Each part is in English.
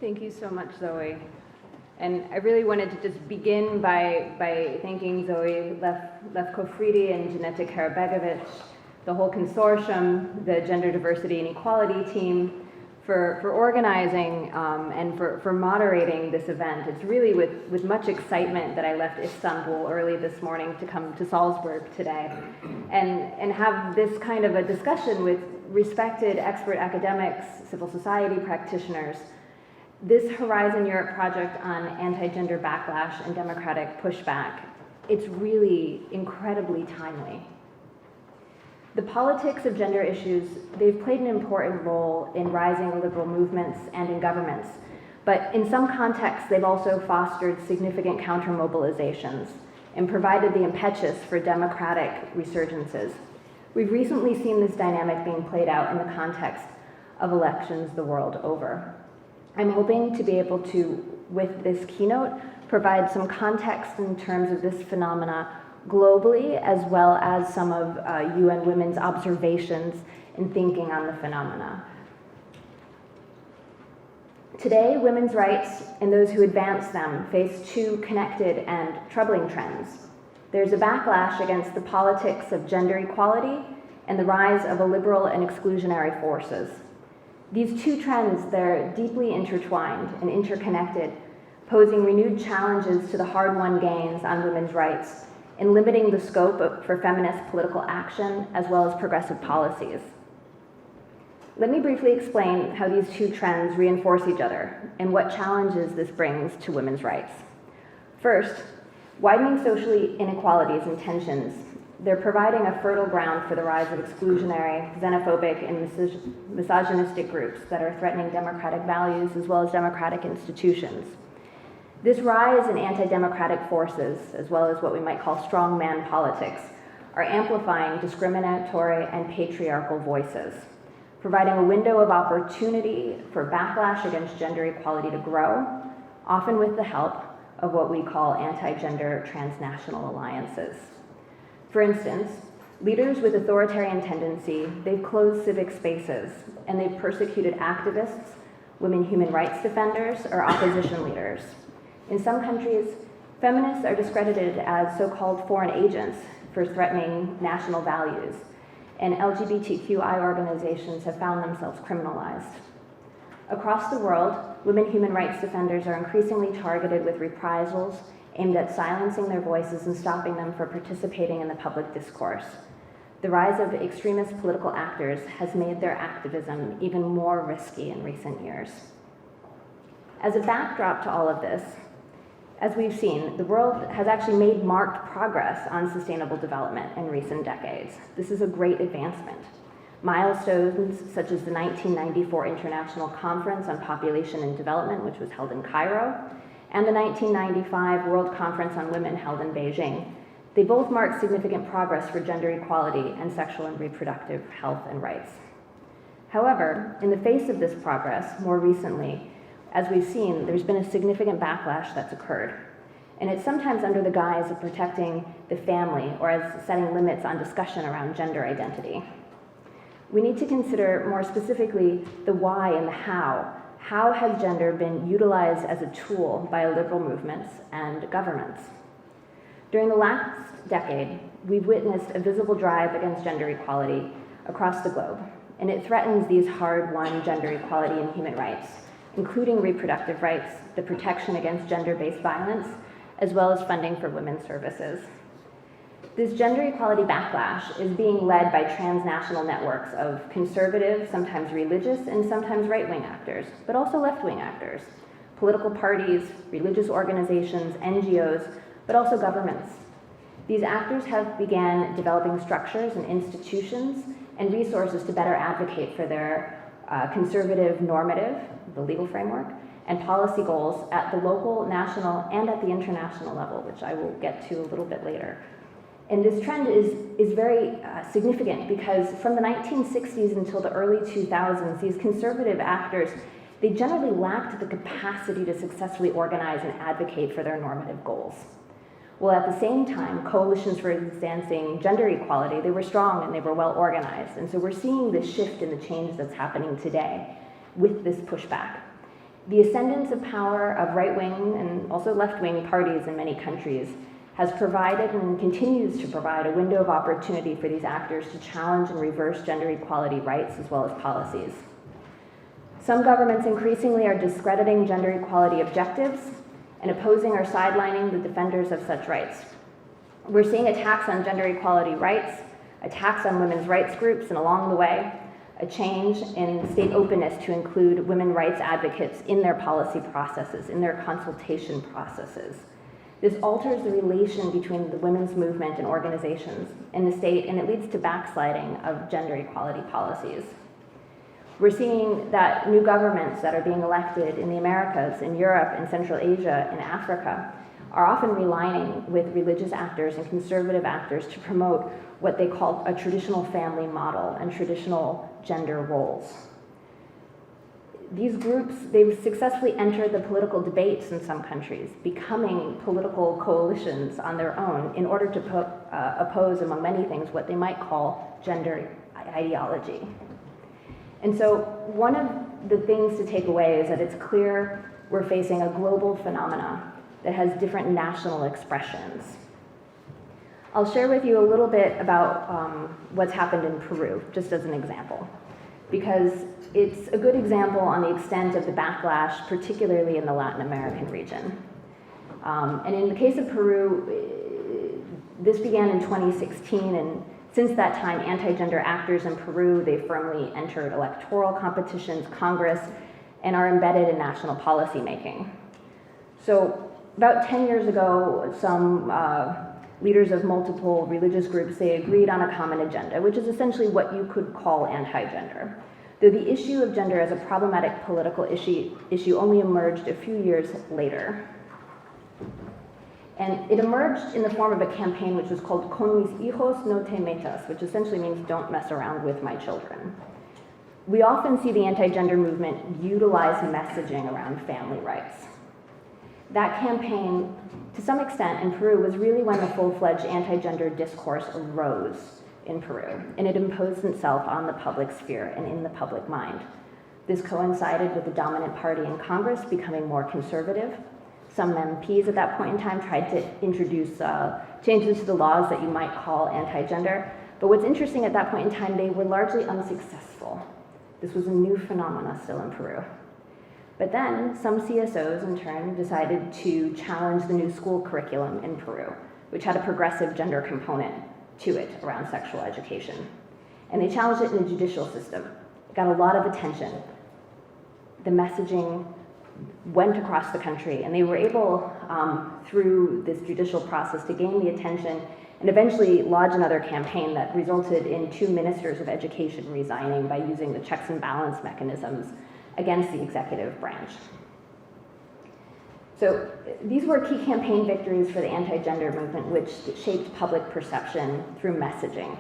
Thank you so much, Zoe. And I really wanted to just begin by thanking Zoe Lefkofridi and Janeta Karabegovic, the whole consortium, the Gender Diversity and Equality team, for organizing and for moderating this event. It's really with much excitement that I left Istanbul early this morning to come to Salzburg today and have this kind of a discussion with respected expert academics, civil society practitioners. This Horizon Europe project on anti-gender backlash and democratic pushback, it's really incredibly timely. The politics of gender issues, they've played an important role in rising liberal movements and in governments, but in some contexts, they've also fostered significant counter-mobilizations and provided the impetus for democratic resurgences. We've recently seen this dynamic being played out in the context of elections the world over. I'm hoping to be able to, with this keynote, provide some context in terms of this phenomena globally, as well as some of UN Women's observations and thinking on the phenomena. Today, women's rights and those who advance them face two connected and troubling trends. There's a backlash against the politics of gender equality and the rise of illiberal and exclusionary forces. These two trends, they're deeply intertwined and interconnected, posing renewed challenges to the hard-won gains on women's rights in limiting the scope for feminist political action as well as progressive policies. Let me briefly explain how these two trends reinforce each other and what challenges this brings to women's rights. First, widening social inequalities and tensions, they're providing a fertile ground for the rise of exclusionary, xenophobic, and misogynistic groups that are threatening democratic values as well as democratic institutions. This rise in anti-democratic forces, as well as what we might call strongman politics, are amplifying discriminatory and patriarchal voices, providing a window of opportunity for backlash against gender equality to grow, often with the help of what we call anti-gender transnational alliances. For instance, leaders with authoritarian tendency, they've closed civic spaces, and they've persecuted activists, women human rights defenders, or opposition leaders. In some countries, feminists are discredited as so-called foreign agents for threatening national values, and LGBTQI organizations have found themselves criminalized. Across the world, women human rights defenders are increasingly targeted with reprisals aimed at silencing their voices and stopping them from participating in the public discourse. The rise of extremist political actors has made their activism even more risky in recent years. As a backdrop to all of this, as we've seen, the world has actually made marked progress on sustainable development in recent decades. This is a great advancement. Milestones such as the 1994 International Conference on Population and Development, which was held in Cairo, and the 1995 World Conference on Women held in Beijing, they both mark significant progress for gender equality and sexual and reproductive health and rights. However, in the face of this progress, more recently, as we've seen, there's been a significant backlash that's occurred. And it's sometimes under the guise of protecting the family or as setting limits on discussion around gender identity. We need to consider more specifically the why and the how. How has gender been utilized as a tool by liberal movements and governments? During the last decade, we've witnessed a visible drive against gender equality across the globe, and it threatens these hard-won gender equality and human rights, including reproductive rights, the protection against gender-based violence, as well as funding for women's services. This gender equality backlash is being led by transnational networks of conservative, sometimes religious, and sometimes right-wing actors, but also left-wing actors, political parties, religious organizations, NGOs, but also governments. These actors have began developing structures and institutions and resources to better advocate for their conservative normative, the legal framework, and policy goals at the local, national, and at the international level, which I will get to a little bit later. And this trend is very significant because from the 1960s until the early 2000s, these conservative actors, they generally lacked the capacity to successfully organize and advocate for their normative goals. Well, at the same time, coalitions for advancing gender equality, they were strong and they were well organized. And so we're seeing this shift in the change that's happening today with this pushback. The ascendance of power of right-wing and also left-wing parties in many countries has provided and continues to provide a window of opportunity for these actors to challenge and reverse gender equality rights as well as policies. Some governments increasingly are discrediting gender equality objectives and opposing or sidelining the defenders of such rights. We're seeing attacks on gender equality rights, attacks on women's rights groups, and along the way, a change in state openness to include women's rights advocates in their policy processes, in their consultation processes. This alters the relation between the women's movement and organizations in the state, and it leads to backsliding of gender equality policies. We're seeing that new governments that are being elected in the Americas, in Europe, in Central Asia, in Africa, are often relying with religious actors and conservative actors to promote what they call a traditional family model and traditional gender roles. These groups, they've successfully entered the political debates in some countries, becoming political coalitions on their own in order to oppose, among many things, what they might call gender ideology. And so one of the things to take away is that it's clear we're facing a global phenomena that has different national expressions. I'll share with you a little bit about what's happened in Peru, just as an example, because it's a good example on the extent of the backlash, particularly in the Latin American region. And in the case of Peru, this began in 2016, and since that time, anti-gender actors in Peru, they firmly entered electoral competitions, Congress, and are embedded in national policy making. So about 10 years ago, some leaders of multiple religious groups, they agreed on a common agenda, which is essentially what you could call anti-gender. Though the issue of gender as a problematic political issue only emerged a few years later. And it emerged in the form of a campaign which was called Con mis hijos no te metas, which essentially means don't mess around with my children. We often see the anti-gender movement utilize messaging around family rights. That campaign, to some extent in Peru, was really when the full-fledged anti-gender discourse arose in Peru, and it imposed itself on the public sphere and in the public mind. This coincided with the dominant party in Congress becoming more conservative. Some MPs at that point in time tried to introduce changes to the laws that you might call anti-gender, but what's interesting at that point in time, they were largely unsuccessful. This was a new phenomenon still in Peru. But then some CSOs in turn decided to challenge the new school curriculum in Peru, which had a progressive gender component to it around sexual education. And they challenged it in the judicial system. It got a lot of attention. The messaging went across the country, and they were able, through this judicial process, to gain the attention and eventually lodge another campaign that resulted in 2 ministers of education resigning by using the checks and balance mechanisms against the executive branch. So these were key campaign victories for the anti-gender movement, which shaped public perception through messaging.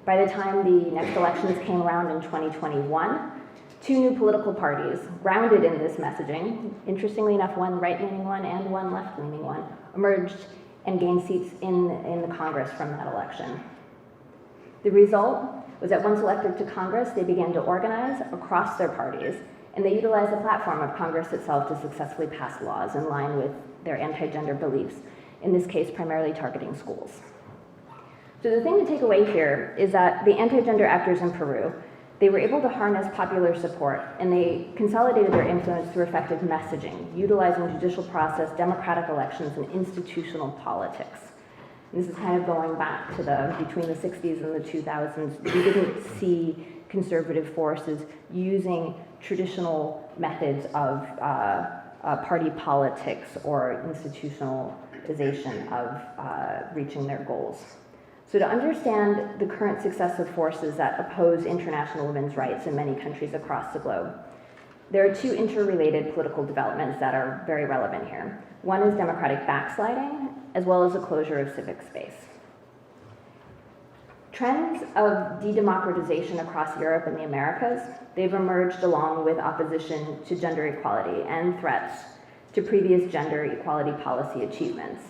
By the time the next elections came around in 2021, 2 new political parties, grounded in this messaging, interestingly enough, one right-leaning one and one left-leaning one, emerged and gained seats in the Congress from that election. The result was that once elected to Congress, they began to organize across their parties, and they utilized the platform of Congress itself to successfully pass laws in line with their anti-gender beliefs, in this case primarily targeting schools. So the thing to take away here is that the anti-gender actors in Peru, they were able to harness popular support, and they consolidated their influence through effective messaging, utilizing judicial process, democratic elections, and institutional politics. And this is kind of going back to between the 60s and the 2000s. We didn't see conservative forces using traditional methods of party politics or institutionalization of reaching their goals. So to understand the current success of forces that oppose international women's rights in many countries across the globe, there are 2 interrelated political developments that are very relevant here. One is democratic backsliding, as well as the closure of civic space. Trends of de-democratization across Europe and the Americas, they've emerged along with opposition to gender equality and threats to previous gender equality policy achievements.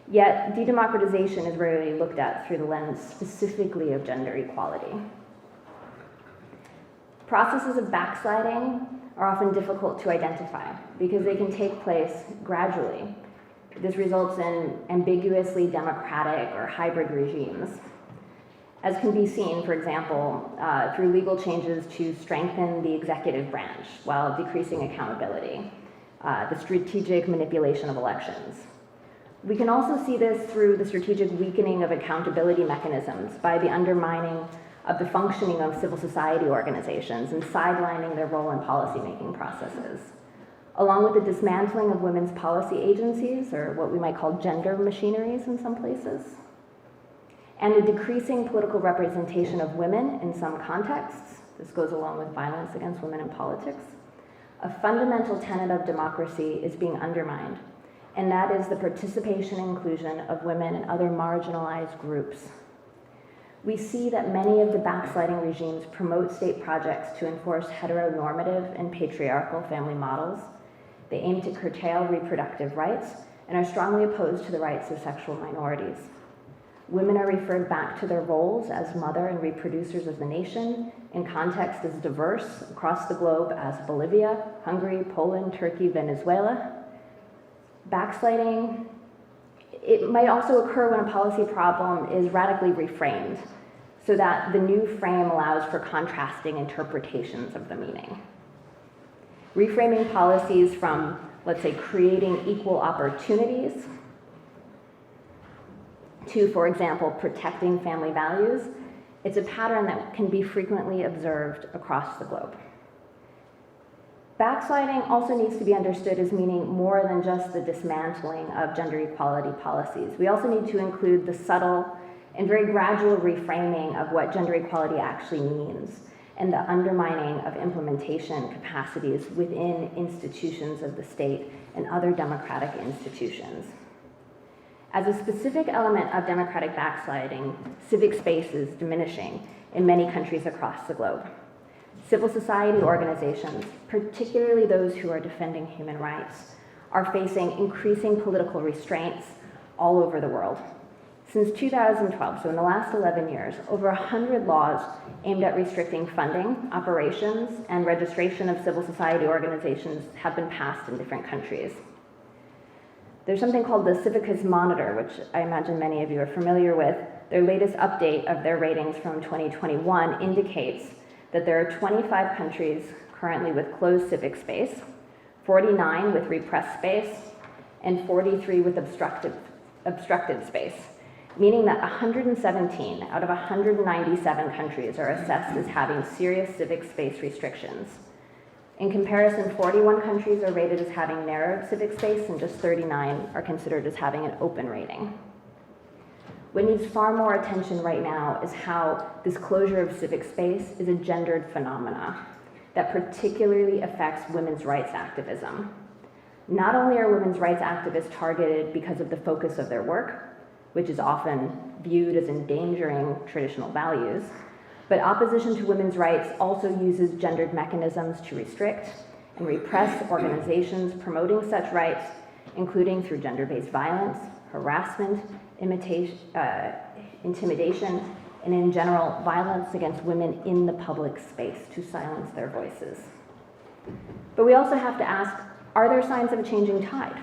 Yet, de-democratization is rarely looked at through the lens specifically of gender equality. Processes of backsliding are often difficult to identify because they can take place gradually. This results in ambiguously democratic or hybrid regimes, as can be seen, for example, through legal changes to strengthen the executive branch while decreasing accountability, the strategic manipulation of elections. We can also see this through the strategic weakening of accountability mechanisms by the undermining of the functioning of civil society organizations and sidelining their role in policymaking processes, along with the dismantling of women's policy agencies, or what we might call gender machineries in some places, and the decreasing political representation of women in some contexts. This goes along with violence against women in politics. A fundamental tenet of democracy is being undermined, and that is the participation and inclusion of women and other marginalized groups. We see that many of the backsliding regimes promote state projects to enforce heteronormative and patriarchal family models. They aim to curtail reproductive rights and are strongly opposed to the rights of sexual minorities. Women are referred back to their roles as mother and reproducers of the nation in contexts as diverse across the globe as Bolivia, Hungary, Poland, Turkey, Venezuela. Backsliding, it might also occur when a policy problem is radically reframed so that the new frame allows for contrasting interpretations of the meaning. Reframing policies from, let's say, creating equal opportunities to, for example, protecting family values, it's a pattern that can be frequently observed across the globe. Backsliding also needs to be understood as meaning more than just the dismantling of gender equality policies. We also need to include the subtle and very gradual reframing of what gender equality actually means and the undermining of implementation capacities within institutions of the state and other democratic institutions. As a specific element of democratic backsliding, civic space is diminishing in many countries across the globe. Civil society organizations, particularly those who are defending human rights, are facing increasing political restraints all over the world. Since 2012, so in the last 11 years, over 100 laws aimed at restricting funding, operations, and registration of civil society organizations have been passed in different countries. There's something called the Civicus Monitor, which I imagine many of you are familiar with. Their latest update of their ratings from 2021 indicates that there are 25 countries currently with closed civic space, 49 with repressed space, and 43 with obstructed space, meaning that 117 out of 197 countries are assessed as having serious civic space restrictions. In comparison, 41 countries are rated as having narrowed civic space, and just 39 are considered as having an open rating. What needs far more attention right now is how this closure of civic space is a gendered phenomena that particularly affects women's rights activism. Not only are women's rights activists targeted because of the focus of their work, which is often viewed as endangering traditional values, but opposition to women's rights also uses gendered mechanisms to restrict and repress organizations promoting such rights, including through gender-based violence, harassment, intimidation, and in general, violence against women in the public space to silence their voices. But we also have to ask, are there signs of a changing tide?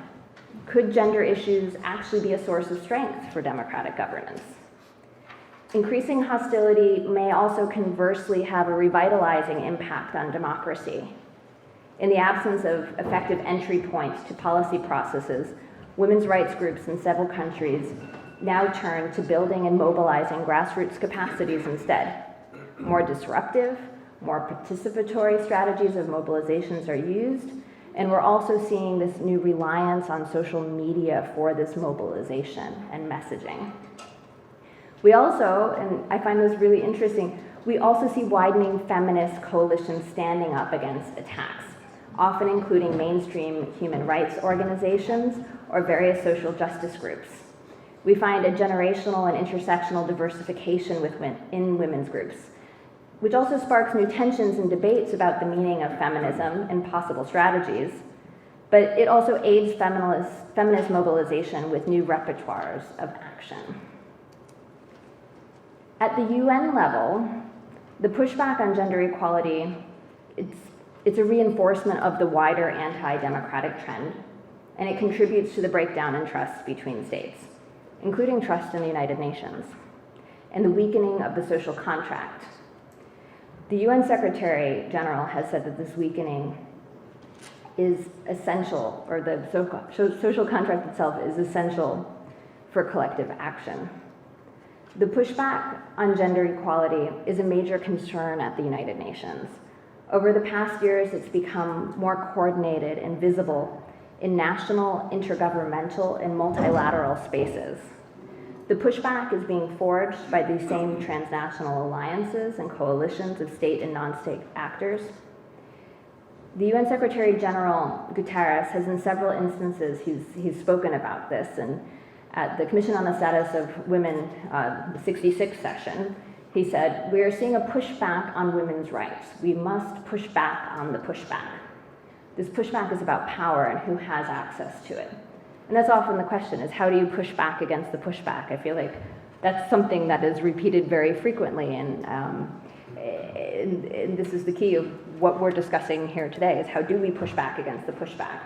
Could gender issues actually be a source of strength for democratic governance? Increasing hostility may also conversely have a revitalizing impact on democracy. In the absence of effective entry points to policy processes, women's rights groups in several countries now turn to building and mobilizing grassroots capacities instead. More disruptive, more participatory strategies of mobilizations are used, and we're also seeing this new reliance on social media for this mobilization and messaging. We also, and I find this really interesting, we also see widening feminist coalitions standing up against attacks, often including mainstream human rights organizations or various social justice groups. We find a generational and intersectional diversification in women's groups, which also sparks new tensions and debates about the meaning of feminism and possible strategies, but it also aids feminist mobilization with new repertoires of action. At the UN level, the pushback on gender equality it's a reinforcement of the wider anti-democratic trend, and it contributes to the breakdown in trust between states, including trust in the United Nations, and the weakening of the social contract. The UN Secretary General has said that this weakening is essential, or the social contract itself is essential for collective action. The pushback on gender equality is a major concern at the United Nations. Over the past years, it's become more coordinated and visible in national, intergovernmental, and multilateral spaces. The pushback is being forged by these same transnational alliances and coalitions of state and non-state actors. The UN Secretary General Guterres has in several instances, he's spoken about this, and at the Commission on the Status of Women, the 66th session, he said, "We are seeing a pushback on women's rights. We must push back on the pushback." This pushback is about power and who has access to it. And that's often the question, is how do you push back against the pushback? I feel like that's something that is repeated very frequently, and this is the key of what we're discussing here today, is how do we push back against the pushback?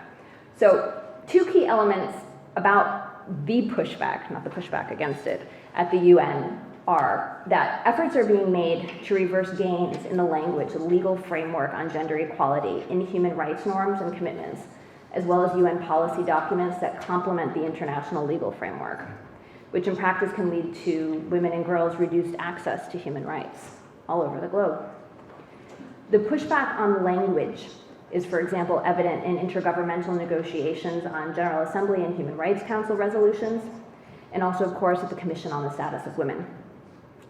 So two key elements about the pushback, not the pushback against it, at the UN are that efforts are being made to reverse gains in the language, the legal framework on gender equality in human rights norms and commitments, as well as UN policy documents that complement the international legal framework, which in practice can lead to women and girls' reduced access to human rights all over the globe. The pushback on language is, for example, evident in intergovernmental negotiations on General Assembly and Human Rights Council resolutions, and also, of course, at the Commission on the Status of Women.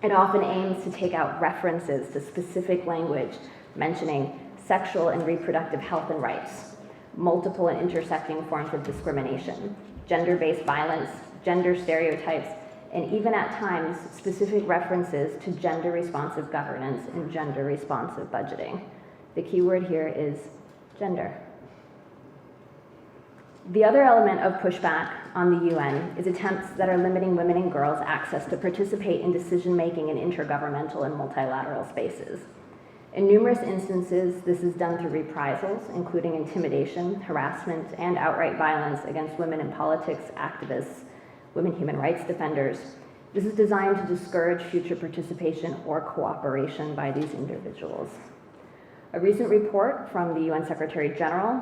It often aims to take out references to specific language mentioning sexual and reproductive health and rights, multiple and intersecting forms of discrimination, gender-based violence, gender stereotypes, and even at times specific references to gender-responsive governance and gender-responsive budgeting. The key word here is gender. The other element of pushback on the UN is attempts that are limiting women and girls' access to participate in decision-making in intergovernmental and multilateral spaces. In numerous instances, this is done through reprisals, including intimidation, harassment, and outright violence against women in politics, activists, women human rights defenders. This is designed to discourage future participation or cooperation by these individuals. A recent report from the UN Secretary General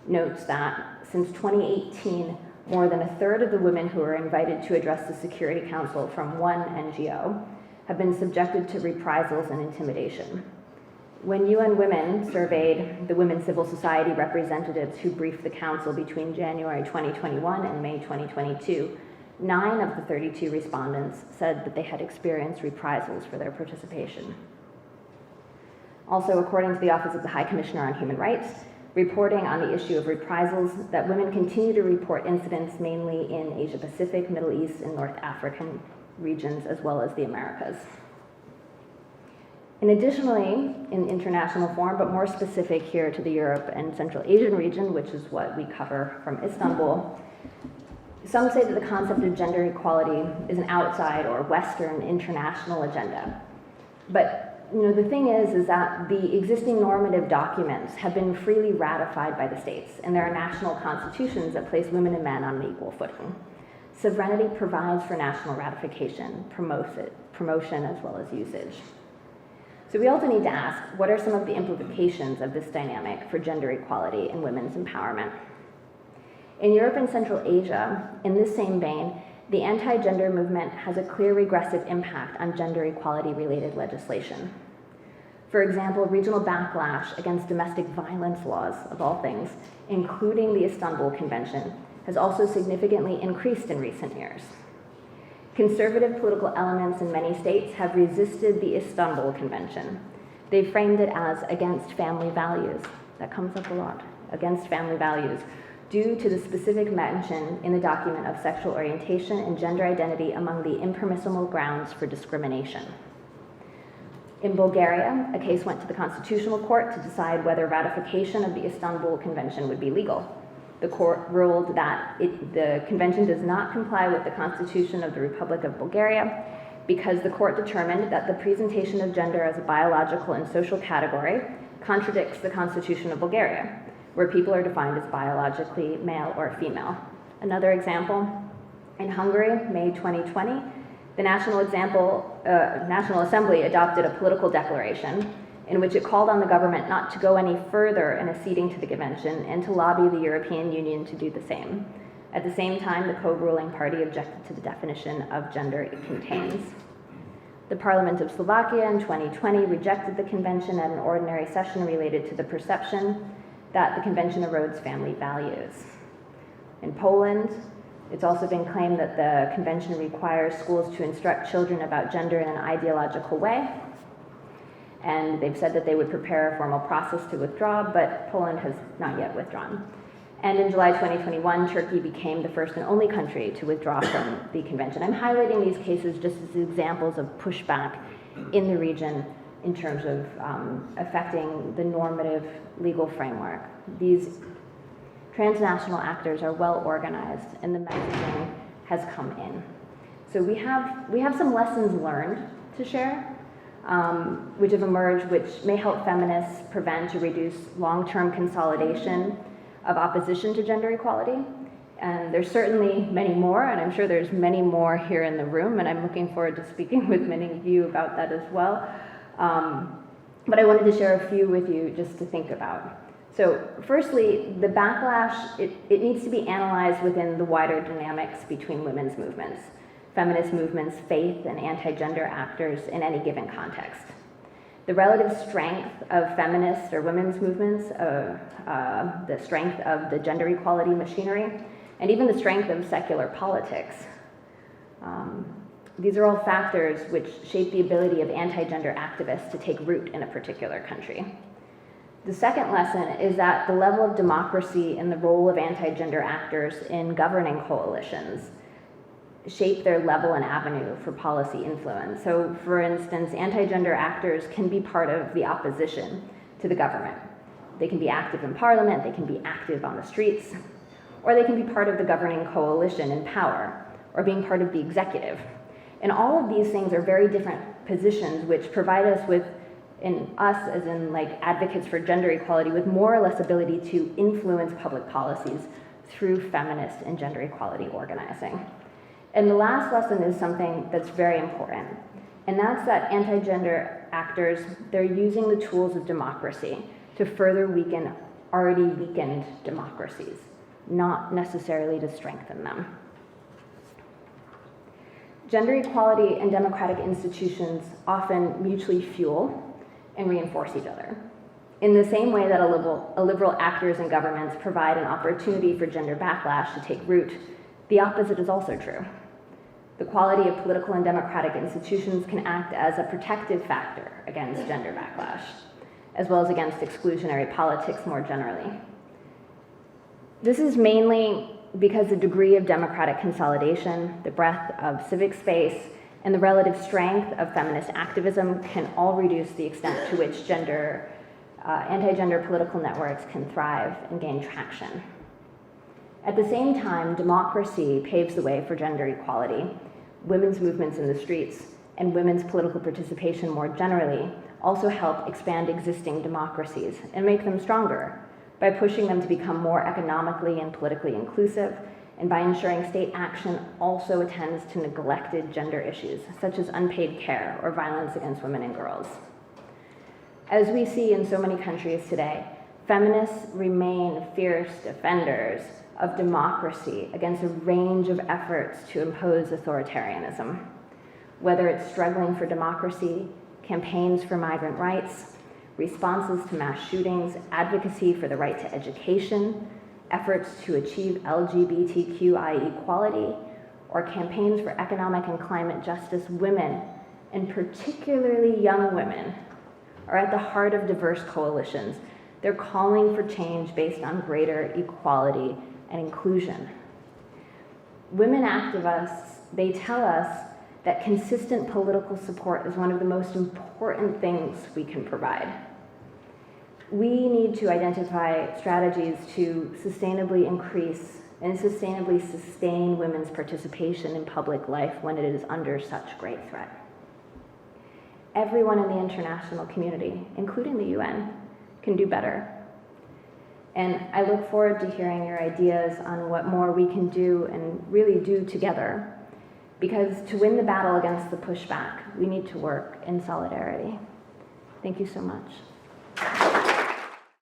notes that since 2018, more than a third of the women who are invited to address the Security Council from one NGO have been subjected to reprisals and intimidation. When UN Women surveyed the women civil society representatives who briefed the Council between January 2021 and May 2022, 9 of the 32 respondents said that they had experienced reprisals for their participation. Also, according to the Office of the High Commissioner on Human Rights, reporting on the issue of reprisals, that women continue to report incidents mainly in Asia Pacific, Middle East, and North African regions, as well as the Americas. And additionally, in international form, but more specific here to the Europe and Central Asian region, which is what we cover from Istanbul, some say that the concept of gender equality is an outside or Western international agenda. But the thing is that the existing normative documents have been freely ratified by the states, and there are national constitutions that place women and men on an equal footing. Sovereignty provides for national ratification, promotion, as well as usage. So we also need to ask, what are some of the implications of this dynamic for gender equality and women's empowerment? In Europe and Central Asia, in this same vein, the anti-gender movement has a clear regressive impact on gender equality-related legislation. For example, regional backlash against domestic violence laws, of all things, including the Istanbul Convention, has also significantly increased in recent years. Conservative political elements in many states have resisted the Istanbul Convention. They framed it as against family values. That comes up a lot, against family values, due to the specific mention in the document of sexual orientation and gender identity among the impermissible grounds for discrimination. In Bulgaria, a case went to the Constitutional Court to decide whether ratification of the Istanbul Convention would be legal. The court ruled that the convention does not comply with the Constitution of the Republic of Bulgaria, because the court determined that the presentation of gender as a biological and social category contradicts the Constitution of Bulgaria, where people are defined as biologically male or female. Another example, in Hungary, May 2020, the National Assembly adopted a political declaration in which it called on the government not to go any further in acceding to the convention and to lobby the European Union to do the same. At the same time, the co-ruling party objected to the definition of gender it contains. The Parliament of Slovakia in 2020 rejected the convention at an ordinary session related to the perception that the convention erodes family values. In Poland, it's also been claimed that the convention requires schools to instruct children about gender in an ideological way, and they've said that they would prepare a formal process to withdraw, but Poland has not yet withdrawn. And in July 2021, Turkey became the first and only country to withdraw from the convention. I'm highlighting these cases just as examples of pushback in the region in terms of affecting the normative legal framework. These transnational actors are well organized, and the messaging has come in. So we have some lessons learned to share, which have emerged, which may help feminists prevent or reduce long-term consolidation of opposition to gender equality. And there's certainly many more, and I'm sure there's many more here in the room, and I'm looking forward to speaking with many of you about that as well. But I wanted to share a few with you just to think about. So firstly, the backlash, it needs to be analyzed within the wider dynamics between women's movements, feminist movements, faith, and anti-gender actors in any given context. The relative strength of feminist or women's movements, the strength of the gender equality machinery, and even the strength of secular politics. These are all factors which shape the ability of anti-gender activists to take root in a particular country. The second lesson is that the level of democracy and the role of anti-gender actors in governing coalitions shape their level and avenue for policy influence. So, for instance, anti-gender actors can be part of the opposition to the government. They can be active in parliament, they can be active on the streets, or they can be part of the governing coalition in power, or being part of the executive. And all of these things are very different positions which provide us with, as in like advocates for gender equality, with more or less ability to influence public policies through feminist and gender equality organizing. And the last lesson is something that's very important, and that's that anti-gender actors, they're using the tools of democracy to further weaken already weakened democracies, not necessarily to strengthen them. Gender equality and democratic institutions often mutually fuel and reinforce each other. In the same way that liberal actors and governments provide an opportunity for gender backlash to take root, the opposite is also true. The quality of political and democratic institutions can act as a protective factor against gender backlash, as well as against exclusionary politics more generally. This is mainly because the degree of democratic consolidation, the breadth of civic space, and the relative strength of feminist activism can all reduce the extent to which anti-gender political networks can thrive and gain traction. At the same time, democracy paves the way for gender equality, women's movements in the streets, and women's political participation more generally also help expand existing democracies and make them stronger by pushing them to become more economically and politically inclusive, and by ensuring state action also attends to neglected gender issues, such as unpaid care or violence against women and girls. As we see in so many countries today, feminists remain fierce defenders of democracy against a range of efforts to impose authoritarianism. Whether it's struggling for democracy, campaigns for migrant rights, responses to mass shootings, advocacy for the right to education, efforts to achieve LGBTQI equality, or campaigns for economic and climate justice, women, and particularly young women, are at the heart of diverse coalitions. They're calling for change based on greater equality and inclusion. Women activists, they tell us that consistent political support is one of the most important things we can provide. We need to identify strategies to sustainably increase and sustainably sustain women's participation in public life when it is under such great threat. Everyone in the international community, including the UN, can do better. And I look forward to hearing your ideas on what more we can do and really do together, because to win the battle against the pushback, we need to work in solidarity. Thank you so much.